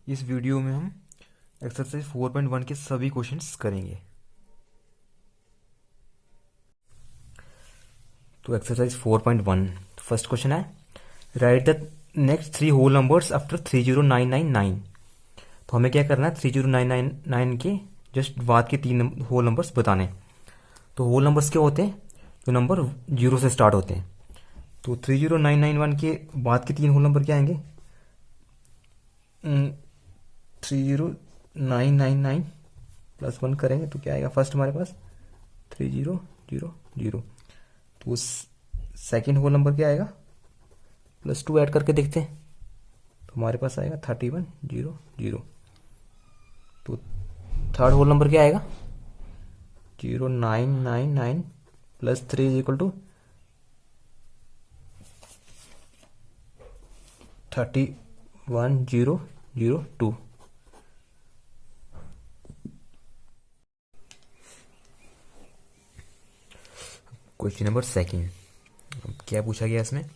इस वीडियो में हम एक्सरसाइज 4.1 के सभी क्वेश्चंस करेंगे। तो एक्सरसाइज 4.1 फर्स्ट क्वेश्चन है, write the next 3 whole numbers after 30999। तो हमें क्या करना है, 30999 के जस्ट बाद के 3 होल नंबर्स बताने। तो होल नंबर्स क्या होते हैं? जो नंबर 0 से स्टार्ट होते हैं। तो 30991 के बाद के 3 होल नंबर क्या आएंगे? 30999 प्लस 1 करेंगे तो क्या आएगा? फर्स्ट हमारे पास 3000। तो सेकेंड होल नंबर क्या आएगा? +2 ऐड करके देखते हैं तो हमारे पास आएगा 3100। तो थर्ड होल नंबर क्या आएगा? 0999 + 3 = 31002। क्वेश्चन नंबर सेकेंड, क्या पूछा गया इसमें?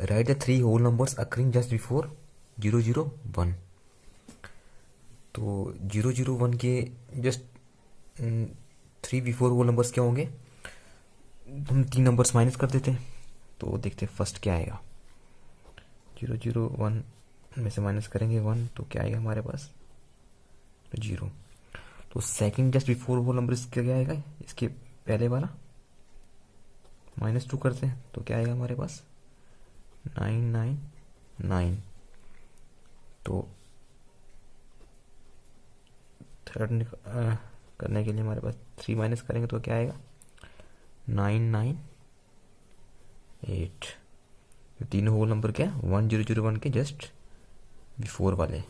Write the 3 whole numbers occurring just before 001। तो 001 के जस्ट 3 बिफोर होल नंबर्स क्या होंगे? हम 3 नंबर्स माइनस कर देते हैं तो देखते हैं फर्स्ट क्या आएगा। 001 में से माइनस करेंगे 1 तो क्या आएगा हमारे पास? 0। तो second just before whole number इसका क्या आएगा? इसके पहले वाला -2 करते हैं तो क्या आएगा हमारे पास? 999। तो थर्ड करने के लिए हमारे पास 3 माइनस करेंगे तो क्या आएगा? 998। तो तीनों होल नंबर क्या? 1001 के जस्ट बिफोर वाले।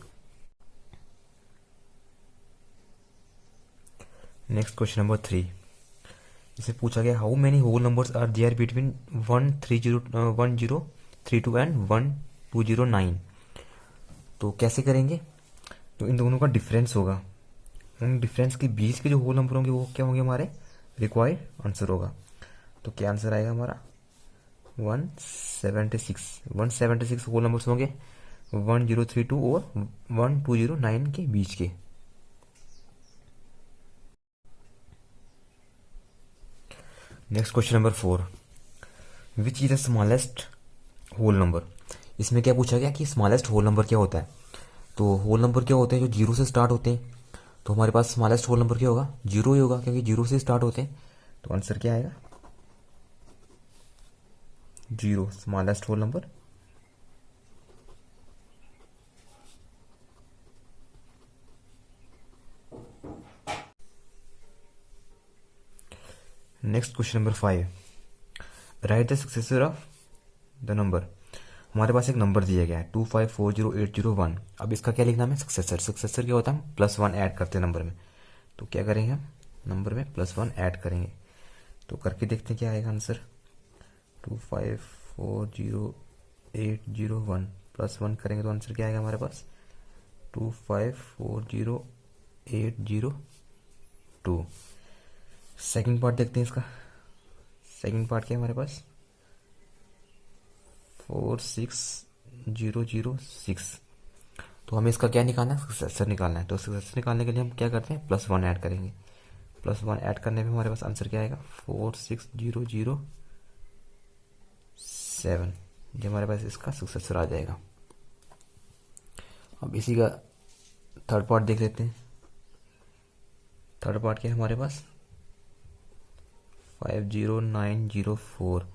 नेक्स्ट क्वेश्चन नंबर 3, इसे पूछा गया, how many whole numbers are there between 1032 and 1209। तो कैसे करेंगे? तो इन दोनों का डिफरेंस होगा, उन डिफरेंस के बीच के जो होल नंबर होंगे वो क्या होंगे? हमारे रिक्वायर्ड आंसर होगा। तो क्या आंसर आएगा हमारा? 176 होल नंबर्स होंगे 1032 और 1209 के बीच के। Next question number 4, which is the smallest whole number. इसमें क्या पूछा गया कि स्मॉलेस्ट होल नंबर क्या होता है? तो होल नंबर क्या होते हैं? जो 0 से स्टार्ट होते हैं। तो हमारे पास स्मॉलेस्ट होल नंबर क्या होगा? 0 ही होगा, क्योंकि 0 से स्टार्ट होते हैं। तो आंसर क्या आएगा? 0 smallest whole number. Next question number 5, write the successor of the number. हमारे पास एक नंबर दिया गया है 2540801। अब इसका क्या लिखना है? सक्सेसर। सक्सेसर क्या होता है? +1 ऐड करते हैं नंबर में। तो क्या करेंगे हम? नंबर में +1 ऐड करेंगे तो करके देखते हैं क्या आएगा आंसर। 2540801 +1 करेंगे तो आंसर क्या आएगा हमारे पास? 2540802। सेकंड पार्ट देखते हैं इसका। सेकंड पार्ट क्या है हमारे पास? 46006। तो हमें इसका क्या निकालना है? सक्सेसर निकालना है। तो सक्सेसर निकालने के लिए हम क्या करते हैं? +1 ऐड करेंगे। +1 ऐड करने पे हमारे पास आंसर क्या आएगा? 46007। ये हमारे पास इसका सक्सेसर आ जाएगा। अब इसी का थर्ड पार्ट देख लेते हैं। थर्ड पार्ट क्या है हमारे पास? 50904।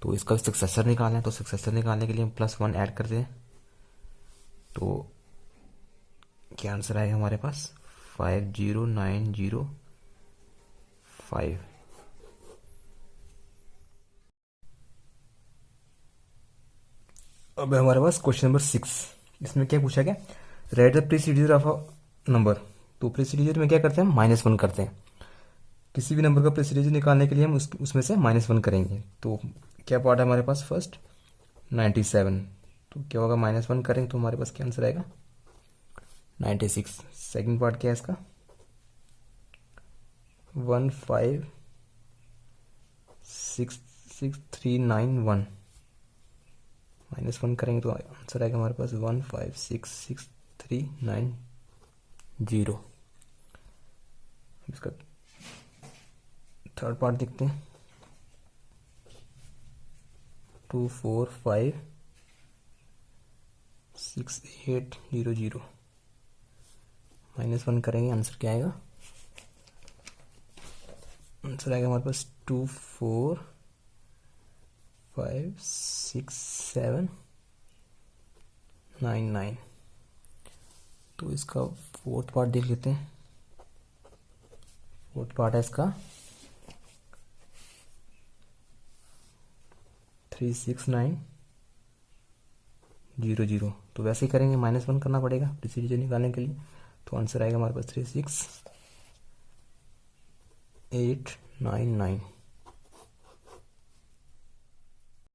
तो इसका सक्सेसर निकालना है। तो सक्सेसर निकालने के लिए हम +1 ऐड करते हैं तो क्या आंसर आएगा हमारे पास? 50905। अब हमारे पास क्वेश्चन नंबर 6, इसमें क्या पूछा गया? Write the procedure of a number. तो प्रीसीडियर में क्या करते हैं? हम -1 करते हैं। किसी भी नंबर का प्रीसीडियर निकालने के लिए हम उसमें से -1 करेंगे। तो क्या पार्ट है हमारे पास? फर्स्ट 97। तो क्या होगा? -1 करेंगे तो हमारे पास क्या आंसर आएगा? 96। सेकंड पार्ट क्या है इसका? 1566391 -1 करेंगे तो आंसर आएगा हमारे पास 1566391। 390। इसका थर्ड पार्ट देखते हैं। 2456800 -1 करेंगे, आंसर क्या आएगा? आंसर आएगा हमारे पास 2456799। तो इसका फोर्थ पार्ट देख लेते हैं। फोर्थ पार्ट है इसका 36900। तो वैसे ही करेंगे, -1 करना पड़ेगा प्रीसीजर निकालने के लिए। तो आंसर आएगा हमारे पास 36899।